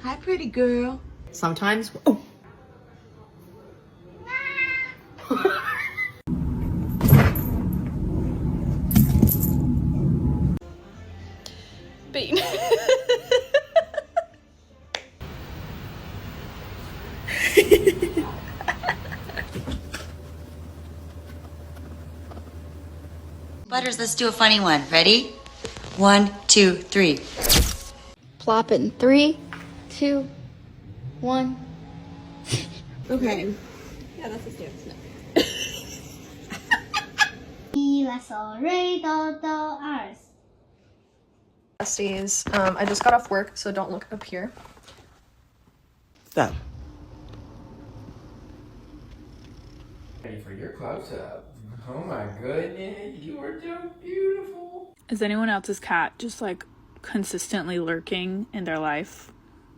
Hi, pretty girl. Sometimes, oh. Bean. Butters, let's do a funny one. Ready? 1, 2, 3. Plop in 3, 2, 1. Okay. Yeah, that's a stance. Besties, I just got off work, so don't look up here. Stop. Ready for your close-up. Oh my goodness, you are so beautiful. Is anyone else's cat just like consistently lurking in their life?